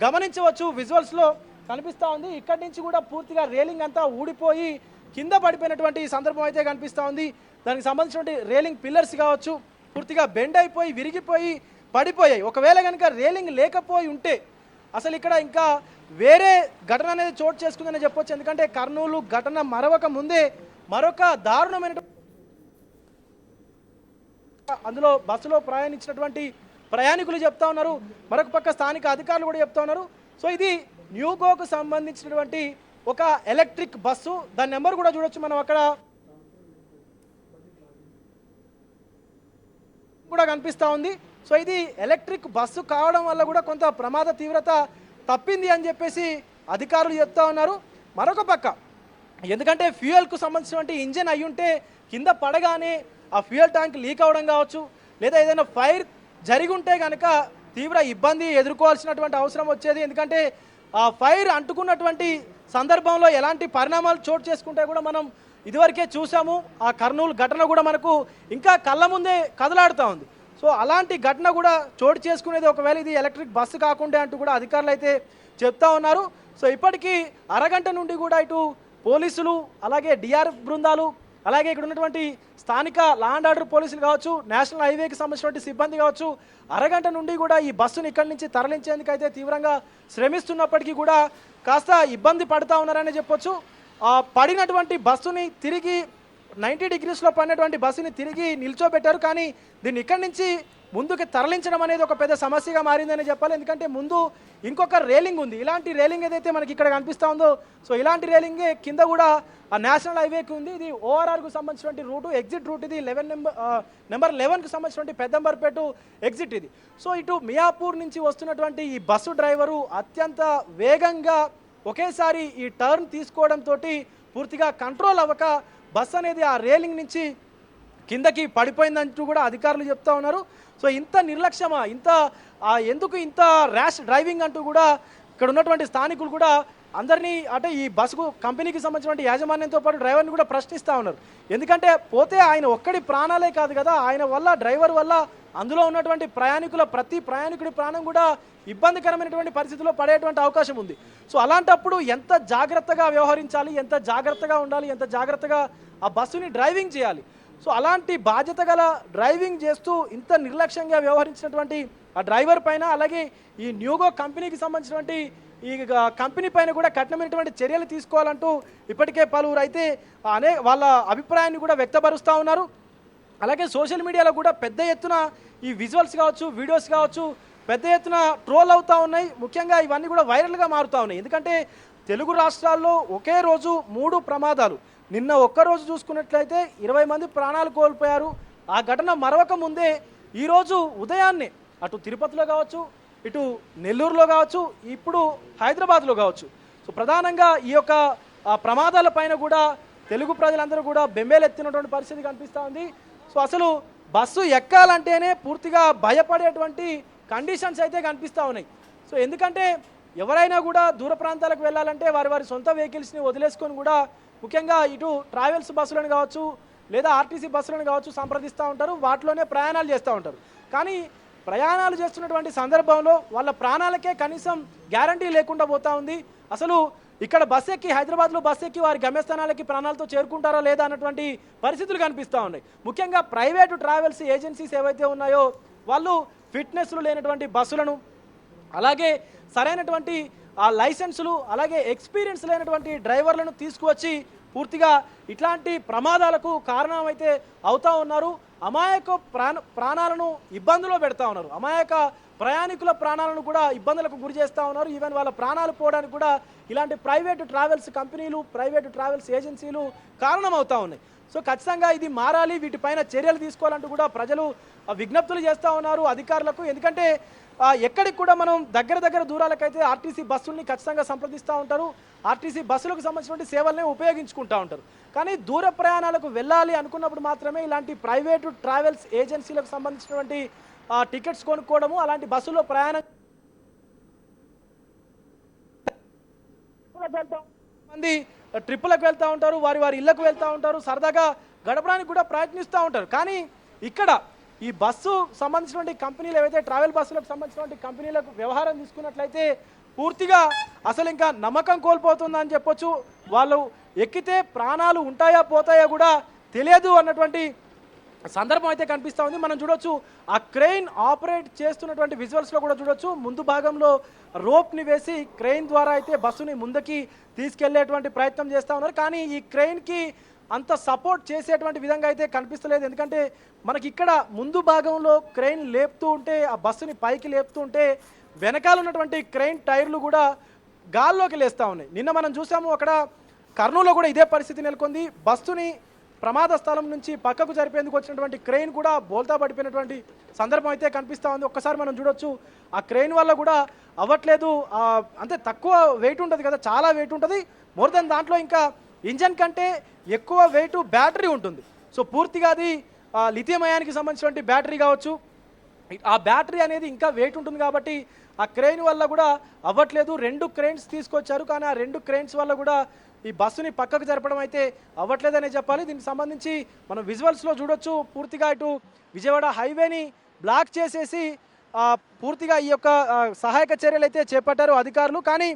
గమనించవచ్చు విజువల్స్లో కనిపిస్తూ ఉంది. ఇక్కడి నుంచి కూడా పూర్తిగా రేలింగ్ అంతా ఊడిపోయి కింద పడిపోయినటువంటి సందర్భం అయితే కనిపిస్తూ ఉంది. దానికి సంబంధించినటువంటి రేలింగ్ పిల్లర్స్ కావచ్చు పూర్తిగా బెండ్ అయిపోయి విరిగిపోయి పడిపోయాయి. ఒకవేళ కనుక రేలింగ్ లేకపోయి ఉంటే అసలు ఇక్కడ ఇంకా వేరే ఘటన అనేది చోటు చేసుకుందని చెప్పొచ్చు. ఎందుకంటే కర్నూలు ఘటన మరొక ముందే మరొక దారుణమైన అందులో బస్సులో ప్రయాణించినటువంటి ప్రయాణికులు చెప్తా ఉన్నారు, మరొక పక్క స్థానిక అధికారులు కూడా చెప్తా ఉన్నారు. సో ఇది న్యూగోకు సంబంధించినటువంటి ఒక ఎలక్ట్రిక్ బస్సు, దాని నెంబర్ కూడా చూడొచ్చు మనం అక్కడ కూడా కనిపిస్తూ ఉంది. సో ఇది ఎలక్ట్రిక్ బస్సు కావడం వల్ల కూడా కొంత ప్రమాద తీవ్రత తప్పింది అని చెప్పేసి అధికారులు చెప్తా ఉన్నారు. మరొక పక్క ఎందుకంటే ఫ్యూయల్కు సంబంధించినటువంటి ఇంజిన్ అయి ఉంటే కింద పడగానే ఆ ఫ్యూయల్ ట్యాంక్ లీక్ అవ్వడం కావచ్చు, లేదా ఏదైనా ఫైర్ జరిగి ఉంటే కనుక తీవ్ర ఇబ్బంది ఎదుర్కోవాల్సినటువంటి అవసరం వచ్చేది. ఎందుకంటే ఆ ఫైర్ అంటుకున్నటువంటి సందర్భంలో ఎలాంటి పరిణామాలు చోటు చేసుకుంటే కూడా మనం ఇదివరకే చూసాము. ఆ కర్నూలు ఘటన కూడా మనకు ఇంకా కళ్ళ ముందే కదలాడుతూ ఉంది. సో అలాంటి ఘటన కూడా చోటు చేసుకునేది ఒకవేళ ఇది ఎలక్ట్రిక్ బస్సు కాకుండా అంటూ కూడా అధికారులు అయితే చెప్తా ఉన్నారు. సో ఇప్పటికీ అరగంట నుండి కూడా ఇటు పోలీసులు అలాగే డిఆర్ఎఫ్ బృందాలు అలాగే ఇక్కడ ఉన్నటువంటి స్థానిక లా అండ్ ఆర్డర్ పోలీసులు కావచ్చు, నేషనల్ హైవేకి సంబంధించినటువంటి సిబ్బంది కావచ్చు, అరగంట నుండి కూడా ఈ బస్సును ఇక్కడి నుంచి తరలించేందుకు అయితే తీవ్రంగా శ్రమిస్తున్నప్పటికీ కూడా కాస్త ఇబ్బంది పడుతూ ఉన్నారని చెప్పొచ్చు. పడినటువంటి బస్సుని తిరిగి 90 డిగ్రీస్లో పడినటువంటి బస్సుని తిరిగి నిల్చోబెట్టారు. కానీ దీన్ని ఇక్కడి నుంచి ముందుకు తరలించడం అనేది ఒక పెద్ద సమస్యగా మారిందని చెప్పాలి. ఎందుకంటే ముందు ఇంకొక రేలింగ్ ఉంది. ఇలాంటి రేలింగ్ ఏదైతే మనకి ఇక్కడ కనిపిస్తూ ఉందో, సో ఇలాంటి రేలింగే కింద కూడా ఆ నేషనల్ హైవేకి ఉంది. ఇది ఓఆర్ఆర్కు సంబంధించినటువంటి రూటు, ఎగ్జిట్ రూట్ ఇది. నెంబర్ 11కు సంబంధించినటువంటి పెద్దంబర్పేట ఎగ్జిట్ ఇది. సో ఇటు మియాపూర్ నుంచి వస్తున్నటువంటి ఈ బస్సు డ్రైవరు అత్యంత వేగంగా ఒకేసారి ఈ టర్న్ తీసుకోవడంతో పూర్తిగా కంట్రోల్ అవ్వక బస్ అనేది ఆ రేలింగ్ నుంచి కిందకి పడిపోయిందంటూ కూడా అధికారులు చెప్తా ఉన్నారు. సో ఇంత నిర్లక్ష్యమా, ఎందుకు ఇంత ర్యాష్ డ్రైవింగ్ అంటూ కూడా ఇక్కడ ఉన్నటువంటి స్థానికులు కూడా అందరినీ అంటే ఈ బస్సుకు కంపెనీకి సంబంధించినటువంటి యాజమాన్యంతో పాటు డ్రైవర్ని కూడా ప్రశ్నిస్తూ ఉన్నారు. ఎందుకంటే పోతే ఆయన ఒక్కడి ప్రాణాలే కాదు కదా, ఆయన వల్ల డ్రైవర్ వల్ల అందులో ఉన్నటువంటి ప్రతి ప్రయాణికుడి ప్రాణం కూడా ఇబ్బందికరమైనటువంటి పరిస్థితిలో పడేటువంటి అవకాశం ఉంది. సో అలాంటప్పుడు ఎంత జాగ్రత్తగా వ్యవహరించాలి, ఎంత జాగ్రత్తగా ఉండాలి, ఎంత జాగ్రత్తగా ఆ బస్సుని డ్రైవింగ్ చేయాలి. సో అలాంటి బాధ్యత గల డ్రైవింగ్ చేస్తూ ఇంత నిర్లక్ష్యంగా వ్యవహరించినటువంటి ఆ డ్రైవర్ పైన అలాగే ఈ న్యూగో కంపెనీకి సంబంధించినటువంటి ఈ కంపెనీ పైన కూడా కఠినమైనటువంటి చర్యలు తీసుకోవాలంటూ ఇప్పటికే పలువురు అయితే వాళ్ళ అభిప్రాయాన్ని కూడా వ్యక్తపరుస్తూ ఉన్నారు. అలాగే సోషల్ మీడియాలో కూడా పెద్ద ఎత్తున ఈ విజువల్స్ కావచ్చు, వీడియోస్ కావచ్చు పెద్ద ఎత్తున ట్రోల్ అవుతూ ఉన్నాయి. ముఖ్యంగా ఇవన్నీ కూడా వైరల్గా మారుతూ ఉన్నాయి. ఎందుకంటే తెలుగు రాష్ట్రాల్లో ఒకే రోజు 3 ప్రమాదాలు. నిన్న ఒక్కరోజు చూసుకున్నట్లయితే 20 మంది ప్రాణాలు కోల్పోయారు. ఆ ఘటన మరొక ముందే ఈరోజు ఉదయాన్నే అటు తిరుపతిలో కావచ్చు, ఇటు నెల్లూరులో కావచ్చు, ఇప్పుడు హైదరాబాద్లో కావచ్చు. సో ప్రధానంగా ఈ యొక్క ప్రమాదాల పైన కూడా తెలుగు ప్రజలందరూ కూడా బెంబేలెత్తినటువంటి పరిస్థితి కనిపిస్తూ ఉంది. సో అసలు బస్సు ఎక్కాలంటేనే పూర్తిగా భయపడేటువంటి కండిషన్స్ అయితే కనిపిస్తూ ఉన్నాయి. సో ఎందుకంటే ఎవరైనా కూడా దూర ప్రాంతాలకు వెళ్ళాలంటే వారి సొంత వెహికల్స్ని వదిలేసుకొని కూడా ముఖ్యంగా ఇటు ట్రావెల్స్ బస్సులను కావచ్చు లేదా ఆర్టీసీ బస్సులను కావచ్చు సంప్రదిస్తూ ఉంటారు, వాటిలోనే ప్రయాణాలు చేస్తూ ఉంటారు. కానీ ప్రయాణాలు చేస్తున్నటువంటి సందర్భంలో వాళ్ళ ప్రాణాలకే కనీసం గ్యారంటీ లేకుండా పోతా ఉంది. అసలు ఇక్కడ బస్ ఎక్కి హైదరాబాద్లో బస్ ఎక్కి వారి గమ్యస్థానాలకి ప్రాణాలతో చేరుకుంటారా లేదా అన్నటువంటి పరిస్థితులు కనిపిస్తూ ఉన్నాయి. ముఖ్యంగా ప్రైవేటు ట్రావెల్స్ ఏజెన్సీస్ ఏవైతే ఉన్నాయో వాళ్ళు ఫిట్నెస్లు లేనటువంటి బస్సులను అలాగే సరైనటువంటి లైసెన్సులు అలాగే ఎక్స్పీరియన్స్ లేనటువంటి డ్రైవర్లను తీసుకువచ్చి పూర్తిగా ఇట్లాంటి ప్రమాదాలకు కారణమైతే అవుతా ఉన్నారు. అమాయక ప్రాణాలను ఇబ్బందులో పెడతా ఉన్నారు. అమాయక ప్రయాణికుల ప్రాణాలను కూడా ఇబ్బందులకు గురి చేస్తూ ఉన్నారు. ఈవెన్ వాళ్ళ ప్రాణాలు పోవడానికి కూడా ఇలాంటి ప్రైవేటు ట్రావెల్స్ కంపెనీలు, ప్రైవేటు ట్రావెల్స్ ఏజెన్సీలు కారణమవుతా ఉన్నాయి. సో ఖచ్చితంగా ఇది మారాలి, వీటిపైన చర్యలు తీసుకోవాలంటూ కూడా ప్రజలు విజ్ఞప్తులు చేస్తూ ఉన్నారు అధికారులకు. ఎందుకంటే ఎక్కడికి కూడా మనం దగ్గర దూరాలకైతే ఆర్టీసీ బస్సుల్ని ఖచ్చితంగా సంప్రదిస్తూ ఉంటారు, ఆర్టీసీ బస్సులకు సంబంధించినటువంటి సేవల్ని ఉపయోగించుకుంటూ ఉంటారు. కానీ దూర ప్రయాణాలకు వెళ్ళాలి అనుకున్నప్పుడు మాత్రమే ఇలాంటి ప్రైవేటు ట్రావెల్స్ ఏజెన్సీలకు సంబంధించినటువంటి టికెట్స్ కొనుక్కోవడము, అలాంటి బస్సులో ప్రయాణం మంది ట్రిప్పులకు వెళ్తూ ఉంటారు, వారి ఇళ్లకు వెళ్తూ ఉంటారు, సరదాగా గడపడానికి కూడా ప్రయత్నిస్తూ ఉంటారు. కానీ ఇక్కడ ఈ బస్సు సంబంధించినటువంటి కంపెనీలు ఏవైతే ట్రావెల్ బస్సులకు సంబంధించినటువంటి కంపెనీలకు వ్యవహారం తీసుకున్నట్లయితే పూర్తిగా అసలు ఇంకా నమ్మకం కోల్పోతుందని చెప్పొచ్చు. వాళ్ళు ఎక్కితే ప్రాణాలు ఉంటాయా పోతాయా కూడా తెలియదు అన్నటువంటి సందర్భం అయితే కనిపిస్తూ ఉంది. మనం చూడొచ్చు ఆ క్రెయిన్ ఆపరేట్ చేస్తున్నటువంటి విజువల్స్లో కూడా చూడొచ్చు. ముందు భాగంలో రోప్ని వేసి క్రెయిన్ ద్వారా అయితే బస్సుని ముందుకి తీసుకెళ్లేటువంటి ప్రయత్నం చేస్తూ ఉన్నారు. కానీ ఈ క్రెయిన్కి అంత సపోర్ట్ చేసేటువంటి విధంగా అయితే కనిపిస్తలేదు. ఎందుకంటే మనకి ఇక్కడ ముందు భాగంలో క్రెయిన్ లేపుతూ ఉంటే, ఆ బస్సుని పైకి లేపుతూ ఉంటే వెనకాల ఉన్నటువంటి క్రెయిన్ టైర్లు కూడా గాల్లోకి లేస్తూ ఉన్నాయి. నిన్న మనం చూసాము అక్కడ కర్నూలులో కూడా ఇదే పరిస్థితి నెలకొంది. బస్సుని ప్రమాద స్థలం నుంచి పక్కకు జరిపేందుకు వచ్చినటువంటి క్రెయిన్ కూడా బోల్తా పడిపోయినటువంటి సందర్భం అయితే కనిపిస్తూ ఉంది. ఒక్కసారి మనం చూడొచ్చు ఆ క్రెయిన్ వల్ల కూడా అవ్వట్లేదు. అంటే తక్కువ వెయిట్ ఉంటుంది కదా, చాలా వెయిట్ ఉంటుంది. మోర్ దెన్ దాంట్లో ఇంకా ఇంజన్ కంటే ఎక్కువ వెయిట్ బ్యాటరీ ఉంటుంది. సో పూర్తిగా అది లిథియం అయానికి సంబంధించినటువంటి బ్యాటరీ కావచ్చు. ఆ బ్యాటరీ అనేది ఇంకా వెయిట్ ఉంటుంది కాబట్టి ఆ క్రెయిన్ వల్ల కూడా అవ్వట్లేదు. 2 క్రెయిన్స్ తీసుకొచ్చారు, కానీ ఆ 2 క్రెయిన్స్ వల్ల కూడా ఈ బస్సుని పక్కకు జరపడం అయితే అవ్వట్లేదనే చెప్పాలి. దీనికి సంబంధించి మనం విజువల్స్లో చూడొచ్చు. పూర్తిగా ఇటు విజయవాడ హైవేని బ్లాక్ చేసేసి పూర్తిగా ఈ యొక్క సహాయక చర్యలు అయితే చేపట్టారు అధికారులు. కానీ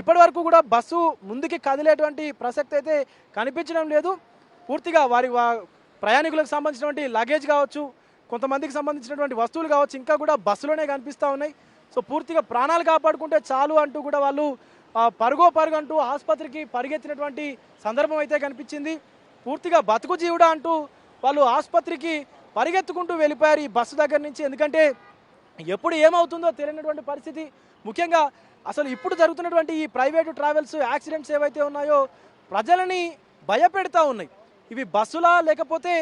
ఇప్పటి వరకు కూడా బస్సు ముందుకి కదిలేటువంటి ప్రసక్తి అయితే కనిపించడం లేదు. పూర్తిగా వారి ప్రయాణికులకు సంబంధించినటువంటి లగేజ్ కావచ్చు, కొంతమందికి సంబంధించినటువంటి వస్తువులు కావచ్చు, ఇంకా కూడా బస్సులోనే కనిపిస్తూ ఉన్నాయి. సో పూర్తిగా ప్రాణాలు కాపాడుకుంటే చాలు అంటూ కూడా వాళ్ళు పరుగో పరుగు అంటూ ఆసుపత్రికి పరిగెత్తినటువంటి సందర్భం అయితే కనిపించింది. పూర్తిగా బతుకు జీవుడా అంటూ వాళ్ళు ఆసుపత్రికి పరిగెత్తుకుంటూ వెళ్ళిపోయారు ఈ బస్సు దగ్గర నుంచి. ఎందుకంటే ఎప్పుడు ఏమవుతుందో తెలియనటువంటి పరిస్థితి. ముఖ్యంగా అసలు ఇప్పుడు జరుగుతున్నటువంటి ఈ ప్రైవేటు ట్రావెల్స్ యాక్సిడెంట్స్ ఏవైతే ఉన్నాయో ప్రజలని భయపెడతా ఉన్నాయి. ఇవి బస్సులా లేకపోతే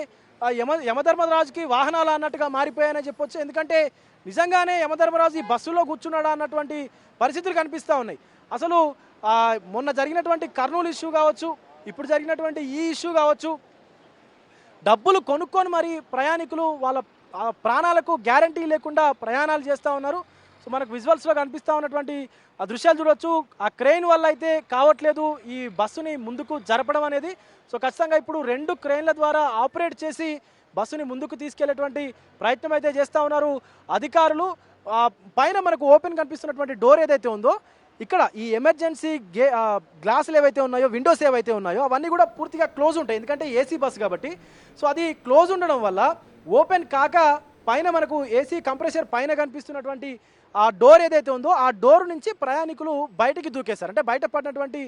యమధర్మరాజుకి వాహనాలు అన్నట్టుగా మారిపోయాయని చెప్పొచ్చు. ఎందుకంటే నిజంగానే యమధర్మరాజు ఈ బస్సులో కూర్చున్నాడా అన్నటువంటి పరిస్థితులు కనిపిస్తూ ఉన్నాయి. అసలు మొన్న జరిగినటువంటి కర్నూలు ఇష్యూ కావచ్చు, ఇప్పుడు జరిగినటువంటి ఈ ఇష్యూ కావచ్చు, డబ్బులు కొనుక్కొని మరి ప్రయాణికులు వాళ్ళ ప్రాణాలకు గ్యారంటీ లేకుండా ప్రయాణాలు చేస్తూ ఉన్నారు. సో మనకు విజువల్స్లో కనిపిస్తూ ఉన్నటువంటి ఆ దృశ్యాలు చూడొచ్చు. ఆ క్రెయిన్ వల్ల అయితే కావట్లేదు ఈ బస్సుని ముందుకు జరపడం అనేది. సో ఖచ్చితంగా ఇప్పుడు 2 క్రెయిన్ల ద్వారా ఆపరేట్ చేసి బస్సుని ముందుకు తీసుకెళ్లేటువంటి ప్రయత్నం అయితే చేస్తూ ఉన్నారు అధికారులు. పైన మనకు ఓపెన్ కనిపిస్తున్నటువంటి డోర్ ఏదైతే ఉందో ఇక్కడ ఈ ఎమర్జెన్సీ గ్లాసులు ఏవైతే ఉన్నాయో, విండోస్ ఏవైతే ఉన్నాయో అవన్నీ కూడా పూర్తిగా క్లోజ్ ఉంటాయి. ఎందుకంటే ఏసీ బస్సు కాబట్టి. సో అది క్లోజ్ ఉండడం వల్ల ఓపెన్ కాక పైన మనకు ఏసీ కంప్రెసర్ పైన కనిపిస్తున్నటువంటి ఆ డోర్ ఏదైతే ఉందో ఆ డోర్ నుంచి ప్రయాణికులు బయటికి దూకేశారు. అంటే బయట పడినటువంటి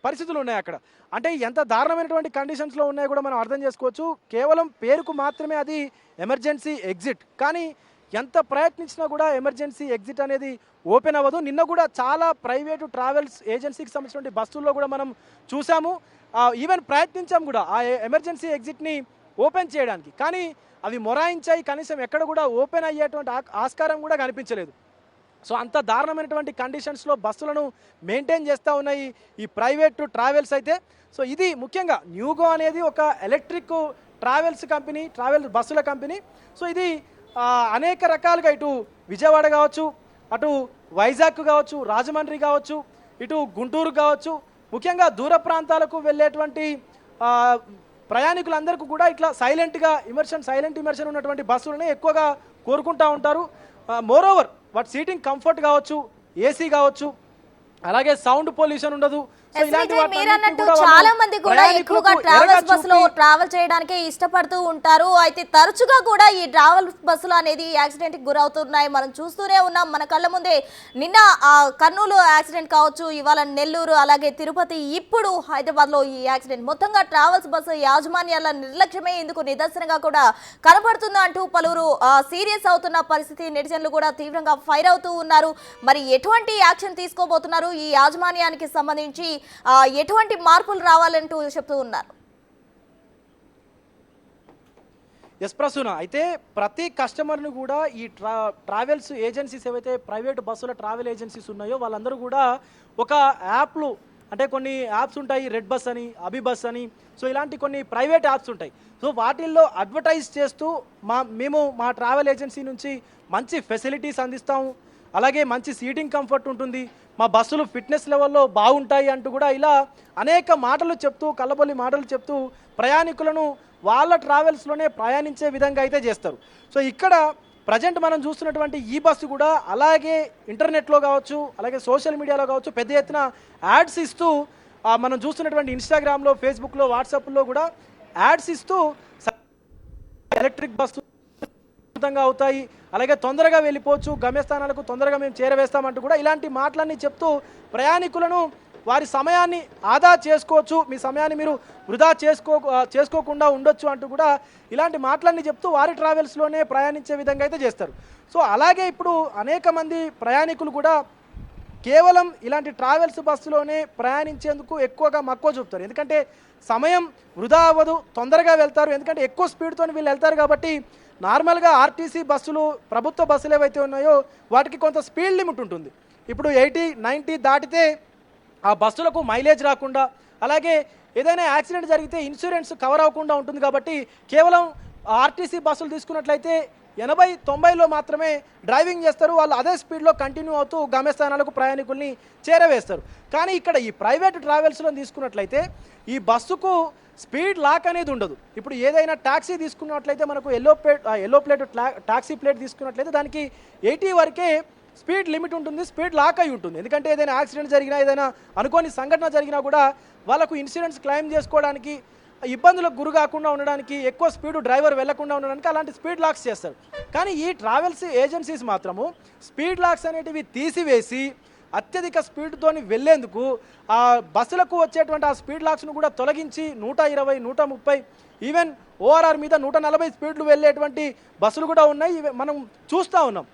పరిస్థితులు ఉన్నాయి అక్కడ. అంటే ఎంత దారుణమైనటువంటి కండిషన్స్లో ఉన్నాయో కూడా మనం అర్థం చేసుకోవచ్చు. కేవలం పేరుకు మాత్రమే అది ఎమర్జెన్సీ ఎగ్జిట్, కానీ ఎంత ప్రయత్నించినా కూడా ఎమర్జెన్సీ ఎగ్జిట్ అనేది ఓపెన్ అవ్వదు. నిన్న కూడా చాలా ప్రైవేటు ట్రావెల్స్ ఏజెన్సీకి సంబంధించిన బస్సుల్లో కూడా మనం చూసాము. ఈవెన్ ప్రయత్నించాం కూడా ఆ ఎమర్జెన్సీ ఎగ్జిట్ని ఓపెన్ చేయడానికి, కానీ అవి మొరాయించాయి. కనీసం ఎక్కడ కూడా ఓపెన్ అయ్యేటువంటి ఆస్కారం కూడా కనిపించలేదు. సో అంత దారుణమైనటువంటి కండిషన్స్లో బస్సులను మెయింటైన్ చేస్తూ ఉన్నాయి ఈ ప్రైవేట్ ట్రావెల్స్ అయితే. సో ఇది ముఖ్యంగా న్యూగో అనేది ఒక ఎలక్ట్రిక్ ట్రావెల్స్ కంపెనీ, ట్రావెల్ బస్సుల కంపెనీ. సో ఇది అనేక రకాలుగా ఇటు విజయవాడ కావచ్చు, అటు వైజాగ్ కావచ్చు, రాజమండ్రి కావచ్చు, ఇటు గుంటూరు కావచ్చు, ముఖ్యంగా దూర ప్రాంతాలకు వెళ్ళేటువంటి ప్రయాణికులందరికీ కూడా ఇట్లా సైలెంట్ ఇమర్షన్ ఉన్నటువంటి బస్సులనే ఎక్కువగా కోరుకుంటూ ఉంటారు. మోరోవర్ వాటి సీటింగ్ కంఫర్ట్ కావచ్చు, ఏసీ కావచ్చు, అలాగే సౌండ్ పొల్యూషన్ ఉండదు. మీరన్నట్టు చాలా మంది కూడా ఎక్కువగా ట్రావెల్స్ బస్సులో ట్రావెల్ చేయడానికి ఇష్టపడుతూ ఉంటారు. అయితే తరచుగా కూడా ఈ ట్రావెల్స్ బస్సులు అనేది యాక్సిడెంట్ కి గురవుతున్నాయి. మనం చూస్తూనే ఉన్నాం మన కళ్ళ ముందే. నిన్న కర్నూలు యాక్సిడెంట్ కావచ్చు, ఇవాళ నెల్లూరు, అలాగే తిరుపతి, ఇప్పుడు హైదరాబాద్ లో ఈ యాక్సిడెంట్. మొత్తంగా ట్రావెల్స్ బస్సు యాజమాన్యాల నిర్లక్ష్యమే ఇందుకు నిదర్శనంగా కూడా కనబడుతుంది అంటూ పలువురు సీరియస్ అవుతున్న పరిస్థితి. నెటిజన్లు కూడా తీవ్రంగా ఫైర్ అవుతూ ఉన్నారు. మరి ఎటువంటి యాక్షన్ తీసుకోబోతున్నారు, ఈ యాజమాన్యానికి సంబంధించి ఎటువంటి మార్పులు రావాలంటూ చెప్తూ ఉన్నారు? ఎస్ ప్రసూన, అయితే ప్రతి కస్టమర్ని కూడా ఈ ట్రావెల్స్ ఏజెన్సీస్ ఏవైతే ప్రైవేట్ బస్సుల ట్రావెల్ ఏజెన్సీస్ ఉన్నాయో వాళ్ళందరూ కూడా ఒక యాప్లు, అంటే కొన్ని యాప్స్ ఉంటాయి, రెడ్ బస్ అని, అభి బస్ అని, సో ఇలాంటి కొన్ని ప్రైవేట్ యాప్స్ ఉంటాయి. సో వాటిల్లో అడ్వర్టైజ్ చేస్తూ మేము మా ట్రావెల్ ఏజెన్సీ నుంచి మంచి ఫెసిలిటీస్ అందిస్తాము, అలాగే మంచి సీటింగ్ కంఫర్ట్ ఉంటుంది, మా బస్సులు ఫిట్నెస్ లెవెల్లో బాగుంటాయి అంటూ కూడా ఇలా అనేక మాటలు చెప్తూ, కల్లబొల్లి మాటలు చెప్తూ ప్రయాణికులను వాళ్ళ ట్రావెల్స్లోనే ప్రయాణించే విధంగా అయితే చేస్తారు. సో ఇక్కడ ప్రజెంట్ మనం చూస్తున్నటువంటి ఈ బస్సు కూడా అలాగే ఇంటర్నెట్లో కావచ్చు, అలాగే సోషల్ మీడియాలో కావచ్చు పెద్ద ఎత్తున యాడ్స్ ఇస్తూ మనం చూస్తున్నటువంటి ఇన్స్టాగ్రామ్లో, ఫేస్బుక్లో, వాట్సాప్లో కూడా యాడ్స్ ఇస్తూ ఎలక్ట్రిక్ బస్సు అవుతాయి, అలాగే తొందరగా వెళ్ళిపోవచ్చు, గమ్యస్థానాలకు తొందరగా మేము చేరవేస్తామంటూ కూడా ఇలాంటి మాటలన్నీ చెప్తూ ప్రయాణికులను వారి సమయాన్ని ఆదా చేసుకోవచ్చు, మీ సమయాన్ని మీరు వృధా చేసుకోకుండా ఉండొచ్చు అంటూ కూడా ఇలాంటి మాటలన్నీ చెప్తూ వారి ట్రావెల్స్లోనే ప్రయాణించే విధంగా అయితే చేస్తారు. సో అలాగే ఇప్పుడు అనేక మంది ప్రయాణికులు కూడా కేవలం ఇలాంటి ట్రావెల్స్ బస్సులోనే ప్రయాణించేందుకు ఎక్కువగా మక్కువ చూపుతారు. ఎందుకంటే సమయం వృధా అవ్వదు, తొందరగా వెళ్తారు. ఎందుకంటే ఎక్కువ స్పీడ్తో వీళ్ళు వెళ్తారు కాబట్టి. నార్మల్గా ఆర్టీసీ బస్సులు, ప్రభుత్వ బస్సులు ఏవైతే ఉన్నాయో వాటికి కొంత స్పీడ్ లిమిట్ ఉంటుంది. ఇప్పుడు 80, 90 దాటితే ఆ బస్సులకు మైలేజ్ రాకుండా, అలాగే ఏదైనా యాక్సిడెంట్ జరిగితే ఇన్సూరెన్స్ కవర్ అవ్వకుండా ఉంటుంది కాబట్టి కేవలం ఆర్టీసీ బస్సులు తీసుకున్నట్లయితే 80, 90లో మాత్రమే డ్రైవింగ్ చేస్తారు. వాళ్ళు అదే స్పీడ్లో కంటిన్యూ అవుతూ గమ్యస్థానాలకు ప్రయాణికుల్ని చేరవేస్తారు. కానీ ఇక్కడ ఈ ప్రైవేట్ ట్రావెల్స్లో తీసుకున్నట్లయితే ఈ బస్సుకు స్పీడ్ లాక్ అనేది ఉండదు. ఇప్పుడు ఏదైనా ట్యాక్సీ తీసుకున్నట్లయితే మనకు ఎల్లో ప్లేట్ ట్యాక్సీ ప్లేట్ తీసుకున్నట్లయితే దానికి 80 వరకే స్పీడ్ లిమిట్ ఉంటుంది, స్పీడ్ లాక్ అయి ఉంటుంది. ఎందుకంటే ఏదైనా యాక్సిడెంట్ జరిగినా, ఏదైనా అనుకోని సంఘటన జరిగినా కూడా వాళ్ళకు ఇన్సూరెన్స్ క్లెయిమ్ చేసుకోవడానికి, ఇబ్బందులకు గురి కాకుండా ఉండడానికి, ఎక్కువ స్పీడ్ డ్రైవర్ వెళ్లకుండా ఉండడానికి అలాంటి స్పీడ్ లాక్స్ చేస్తారు. కానీ ఈ ట్రావెల్స్ ఏజెన్సీస్ మాత్రము స్పీడ్ లాక్స్ అనేటివి తీసివేసి అత్యధిక స్పీడ్తో వెళ్లేందుకు ఆ బస్సులకు వచ్చేటువంటి ఆ స్పీడ్ లాక్స్ను కూడా తొలగించి 120, 130, ఈవెన్ ఓఆర్ఆర్ మీద 140 స్పీడ్లు వెళ్ళేటువంటి బస్సులు కూడా ఉన్నాయి, మనం చూస్తూ ఉన్నాం.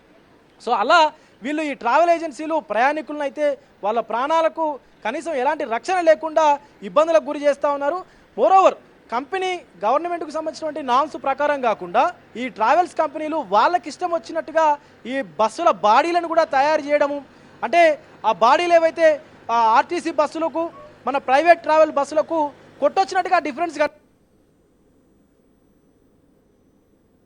సో అలా వీళ్ళు ఈ ట్రావెల్ ఏజెన్సీలు ప్రయాణికులను అయితే వాళ్ళ ప్రాణాలకు కనీసం ఎలాంటి రక్షణ లేకుండా ఇబ్బందులకు గురి చేస్తూ ఉన్నారు. మోరోవర్ కంపెనీ గవర్నమెంట్కు సంబంధించినటువంటి నామ్స్ ప్రకారం కాకుండా ఈ ట్రావెల్స్ కంపెనీలు వాళ్ళకి ఇష్టం వచ్చినట్టుగా ఈ బస్సుల బాడీలను కూడా తయారు చేయడము, అంటే ఆ బాడీలు ఏవైతే ఆర్టీసీ బస్సులకు మన ప్రైవేట్ ట్రావెల్ బస్సులకు కొట్టొచ్చినట్టుగా డిఫరెన్స్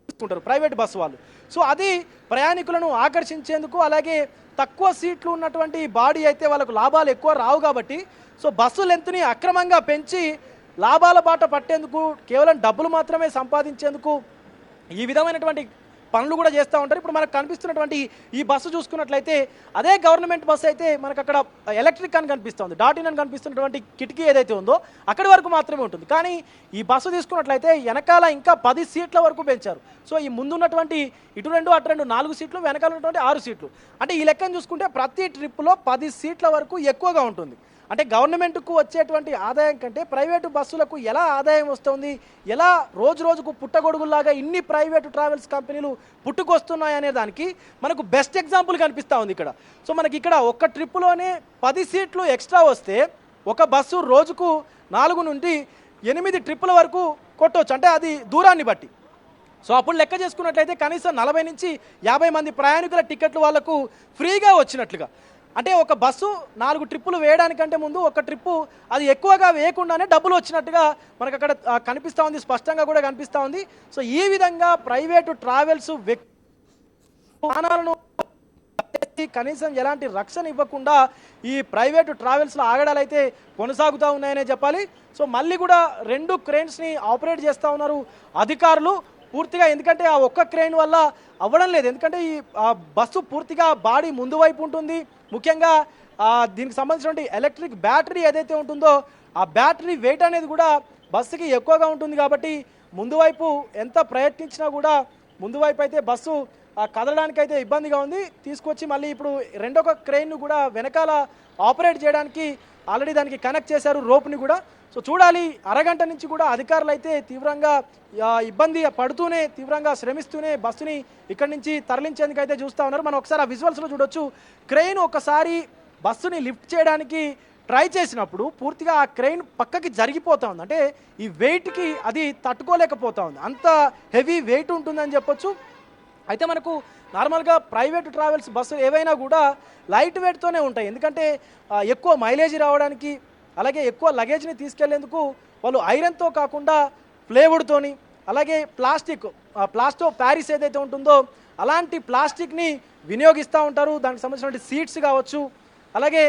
తీసుకుంటారు ప్రైవేట్ బస్సు వాళ్ళు. సో అది ప్రయాణికులను ఆకర్షించేందుకు, అలాగే తక్కువ సీట్లు ఉన్నటువంటి బాడీ అయితే వాళ్ళకు లాభాలు ఎక్కువ రావు కాబట్టి సో బస్సు లెంత్ని అక్రమంగా పెంచి లాభాల బాట పట్టేందుకు, కేవలం డబ్బులు మాత్రమే సంపాదించేందుకు ఈ విధమైనటువంటి పనులు కూడా చేస్తూ ఉంటారు. ఇప్పుడు మనకు కనిపిస్తున్నటువంటి ఈ బస్సు చూసుకున్నట్లయితే అదే గవర్నమెంట్ బస్సు అయితే మనకు అక్కడ ఎలక్ట్రిక్ అని కనిపిస్తుంది, డాట్-ఇన్ అని కనిపిస్తున్నటువంటి కిటికీ ఏదైతే ఉందో అక్కడి వరకు మాత్రమే ఉంటుంది. కానీ ఈ బస్సు తీసుకున్నట్లయితే వెనకాల ఇంకా 10 సీట్ల వరకు పెంచారు. సో ఈ ముందున్నటువంటి ఇటు 2 అటు 2 4 సీట్లు, వెనకాల ఉన్నటువంటి 6 సీట్లు. అంటే ఈ లెక్కను చూసుకుంటే ప్రతి ట్రిప్లో 10 సీట్ల వరకు ఎక్కువగా ఉంటుంది. అంటే గవర్నమెంట్కు వచ్చేటువంటి ఆదాయం కంటే ప్రైవేటు బస్సులకు ఎలా ఆదాయం వస్తుంది, ఎలా రోజు రోజుకు పుట్టగొడుగుల్లాగా ఇన్ని ప్రైవేటు ట్రావెల్స్ కంపెనీలు పుట్టుకొస్తున్నాయి అనే దానికి మనకు బెస్ట్ ఎగ్జాంపుల్ కనిపిస్తూ ఉంది ఇక్కడ. సో మనకి ఇక్కడ ఒక్క ట్రిప్పులోనే 10 సీట్లు ఎక్స్ట్రా వస్తే ఒక బస్సు రోజుకు 4 నుండి 8 ట్రిప్పుల వరకు కొట్టవచ్చు, అంటే అది దూరాన్ని బట్టి. సో అప్పుడు లెక్క చేసుకున్నట్లయితే కనీసం 40 నుంచి 50 మంది ప్రయాణికుల టికెట్లు వాళ్ళకు ఫ్రీగా వచ్చినట్లుగా. అంటే ఒక బస్సు 4 ట్రిప్పులు వేయడానికంటే ముందు ఒక ట్రిప్పు అది ఎక్కువగా వేయకుండానే డబ్బులు వచ్చినట్టుగా మనకు అక్కడ కనిపిస్తూ ఉంది, స్పష్టంగా కూడా కనిపిస్తూ ఉంది. సో ఈ విధంగా ప్రైవేటు ట్రావెల్స్ ప్రాణాలను కనీసం ఎలాంటి రక్షణ ఇవ్వకుండా ఈ ప్రైవేటు ట్రావెల్స్లో ఆగడాలు అయితే కొనసాగుతూ ఉన్నాయనే చెప్పాలి. సో మళ్ళీ కూడా 2 క్రేన్స్ని ఆపరేట్ చేస్తూ ఉన్నారు అధికారులు పూర్తిగా. ఎందుకంటే ఆ ఒక్క క్రేన్ వల్ల అవ్వడం లేదు, ఎందుకంటే ఈ బస్సు పూర్తిగా బాడీ ముందు వైపు ఉంటుంది. ముఖ్యంగా దీనికి సంబంధించినటువంటి ఎలక్ట్రిక్ బ్యాటరీ ఏదైతే ఉంటుందో ఆ బ్యాటరీ వెయిట్ అనేది కూడా బస్సుకి ఎక్కువగా ఉంటుంది కాబట్టి ముందు వైపు ఎంత ప్రయత్నించినా కూడా ముందు వైపు అయితే బస్సు కదలడానికి అయితే ఇబ్బందిగా ఉంది. తీసుకొచ్చి మళ్ళీ ఇప్పుడు రెండొక క్రెయిన్ను కూడా వెనకాల ఆపరేట్ చేయడానికి ఆల్రెడీ దానికి కనెక్ట్ చేశారు రోప్ని కూడా. సో చూడాలి, అరగంట నుంచి కూడా అధికారులు అయితే తీవ్రంగా ఇబ్బంది పడుతూనే, తీవ్రంగా శ్రమిస్తూనే బస్సుని ఇక్కడి నుంచి తరలించేందుకు అయితే చూస్తూ ఉన్నారు. మనం ఒకసారి ఆ విజువల్స్లో చూడొచ్చు. క్రెయిన్ ఒకసారి బస్సుని లిఫ్ట్ చేయడానికి ట్రై చేసినప్పుడు పూర్తిగా ఆ క్రెయిన్ పక్కకి జరిగిపోతూ ఉంది, అంటే ఈ వెయిట్కి అది తట్టుకోలేకపోతూ ఉంది, అంత హెవీ వెయిట్ ఉంటుందని చెప్పొచ్చు. అయితే మనకు నార్మల్గా ప్రైవేట్ ట్రావెల్స్ బస్సులు ఏవైనా కూడా లైట్ వెయిట్తోనే ఉంటాయి, ఎందుకంటే ఎక్కువ మైలేజ్ రావడానికి, అలాగే ఎక్కువ లగేజ్ని తీసుకెళ్లేందుకు వాళ్ళు ఐరన్తో కాకుండా ప్లేవుడ్తోని, అలాగే ప్లాస్టో ప్యారిస్ ఏదైతే ఉంటుందో అలాంటి ప్లాస్టిక్ని వినియోగిస్తూ ఉంటారు. దానికి సంబంధించినటువంటి సీట్స్ కావచ్చు, అలాగే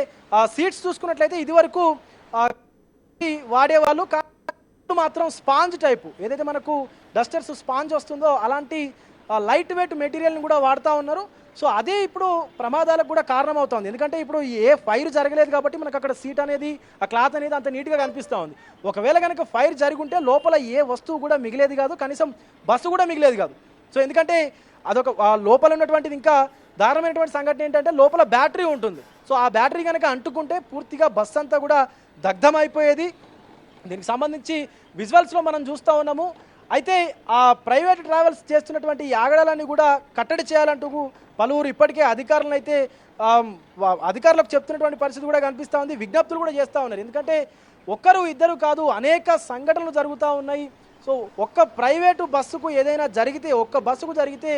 సీట్స్ చూసుకున్నట్లయితే ఇదివరకు వాడేవాళ్ళు, మాత్రం స్పాంజ్ టైపు ఏదైతే మనకు డస్టర్స్ స్పాంజ్ వస్తుందో అలాంటి లైట్ వెయిట్ మెటీరియల్ని కూడా వాడుతూ ఉన్నారు. సో అదే ఇప్పుడు ప్రమాదాలకు కూడా కారణమవుతుంది. ఎందుకంటే ఇప్పుడు ఏ ఫైర్ జరగలేదు కాబట్టి మనకు అక్కడ సీట్ అనేది ఆ క్లాత్ అనేది అంత నీట్గా కనిపిస్తూ ఉంది. ఒకవేళ కనుక ఫైర్ జరుగుంటే లోపల ఏ వస్తువు కూడా మిగిలేది కాదు, కనీసం బస్సు కూడా మిగిలేది కాదు. సో ఎందుకంటే అదొక లోపల ఉన్నటువంటిది ఇంకా దారుణమైనటువంటి సంఘటన ఏంటంటే లోపల బ్యాటరీ ఉంటుంది. సో ఆ బ్యాటరీ కనుక అంటుకుంటే పూర్తిగా బస్సు అంతా కూడా దగ్ధమైపోయేది. దీనికి సంబంధించి విజువల్స్లో మనం చూస్తూ ఉన్నాము. అయితే ఆ ప్రైవేట్ ట్రావెల్స్ చేస్తున్నటువంటి ఈ ఆగడాలన్నీ కూడా కట్టడి చేయాలంటూ పలువురు ఇప్పటికే అధికారులకు చెప్తున్నటువంటి పరిస్థితి కూడా కనిపిస్తూ ఉంది. విజ్ఞప్తులు కూడా చేస్తూ ఉన్నారు. ఎందుకంటే ఒక్కరు ఇద్దరు కాదు, అనేక సంఘటనలు జరుగుతూ ఉన్నాయి. సో ఒక్క ప్రైవేటు బస్సుకు ఏదైనా జరిగితే, ఒక్క బస్సుకు జరిగితే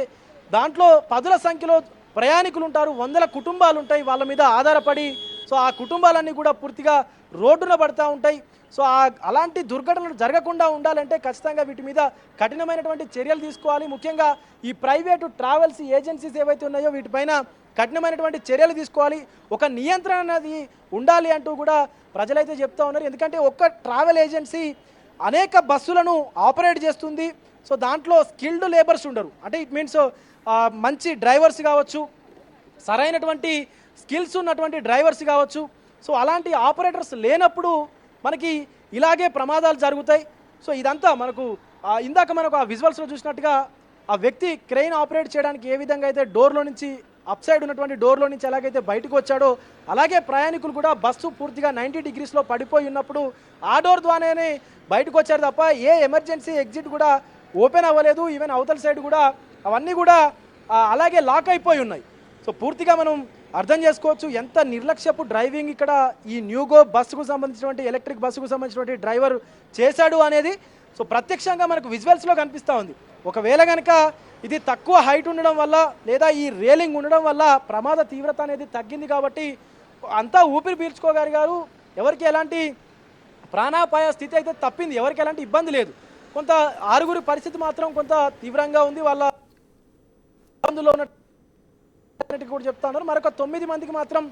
దాంట్లో పదుల సంఖ్యలో ప్రయాణికులు ఉంటారు, వందల కుటుంబాలు ఉంటాయి వాళ్ళ మీద ఆధారపడి. సో ఆ కుటుంబాలన్నీ కూడా పూర్తిగా రోడ్డున పడుతూ ఉంటాయి. సో అలాంటి దుర్ఘటనలు జరగకుండా ఉండాలంటే ఖచ్చితంగా వీటి మీద కఠినమైనటువంటి చర్యలు తీసుకోవాలి. ముఖ్యంగా ఈ ప్రైవేటు ట్రావెల్స్ ఏజెన్సీస్ ఏవైతే ఉన్నాయో వీటిపైన కఠినమైనటువంటి చర్యలు తీసుకోవాలి. ఒక నియంత్రణ అనేది ఉండాలి అంటూ కూడా ప్రజలైతే చెప్తా ఉన్నారు. ఎందుకంటే ఒక్క ట్రావెల్ ఏజెన్సీ అనేక బస్సులను ఆపరేట్ చేస్తుంది. సో దాంట్లో స్కిల్డ్ లేబర్స్ ఉండరు. అంటే ఇట్ మీన్స్ మంచి డ్రైవర్స్ కావచ్చు, సరైనటువంటి స్కిల్స్ ఉన్నటువంటి డ్రైవర్స్ కావచ్చు. సో అలాంటి ఆపరేటర్స్ లేనప్పుడు మనకి ఇలాగే ప్రమాదాలు జరుగుతాయి. సో ఇదంతా మనకు ఇందాక మనకు ఆ విజువల్స్లో చూసినట్టుగా ఆ వ్యక్తి క్రెయిన్ ఆపరేట్ చేయడానికి ఏ విధంగా అయితే డోర్లో నుంచి అప్ సైడ్ ఉన్నటువంటి డోర్లో నుంచి ఎలాగైతే బయటకు వచ్చాడో అలాగే ప్రయాణికులు కూడా బస్సు పూర్తిగా 90 డిగ్రీస్లో పడిపోయి ఉన్నప్పుడు ఆ డోర్ ద్వారానే బయటకు వచ్చారు తప్ప ఏ ఎమర్జెన్సీ ఎగ్జిట్ కూడా ఓపెన్ అవ్వలేదు. ఈవెన్ అవతల సైడ్ కూడా అవన్నీ కూడా అలాగే లాక్ అయిపోయి ఉన్నాయి. సో పూర్తిగా మనం అర్థం చేసుకోవచ్చు ఎంత నిర్లక్ష్యపు డ్రైవింగ్ ఇక్కడ ఈ న్యూగో బస్సుకు సంబంధించినటువంటి ఎలక్ట్రిక్ బస్సుకు సంబంధించినటువంటి డ్రైవర్ చేశాడు అనేది సో ప్రత్యక్షంగా మనకు విజువల్స్లో కనిపిస్తూ ఉంది. ఒకవేళ కనుక ఇది తక్కువ హైట్ ఉండడం వల్ల లేదా ఈ రేలింగ్ ఉండడం వల్ల ప్రమాద తీవ్రత అనేది తగ్గింది కాబట్టి అంతా ఊపిరి పీల్చుకోగలిగారు. ఎవరికి ఎలాంటి ప్రాణాపాయ స్థితి అయితే తప్పింది, ఎవరికి ఎలాంటి ఇబ్బంది లేదు. కొంత 6 పరిస్థితి మాత్రం కొంత తీవ్రంగా ఉంది. వాళ్ళ అందులో ఉన్న కూడా చెప్తా ఉన్నారు. మరొక 9 మందికి మాత్రం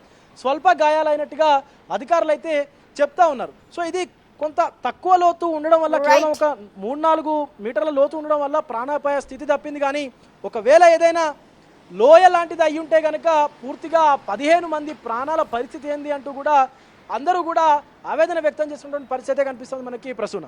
స్వల్ప గాయాలైనట్టుగా అధికారులు అయితే చెప్తా ఉన్నారు. సో ఇది కొంత తక్కువ లోతు ఉండడం వల్ల కేవలం ఒక 3-4 మీటర్ల లోతు ఉండడం వల్ల ప్రాణాపాయ స్థితి తప్పింది. కానీ ఒకవేళ ఏదైనా లోయ లాంటిది అయ్యి ఉంటే కనుక పూర్తిగా 15 మంది ప్రాణాల పరిస్థితి ఏంది అంటూ కూడా అందరూ కూడా ఆవేదన వ్యక్తం చేస్తున్నటువంటి పరిస్థితే కనిపిస్తుంది మనకి ప్రసూన.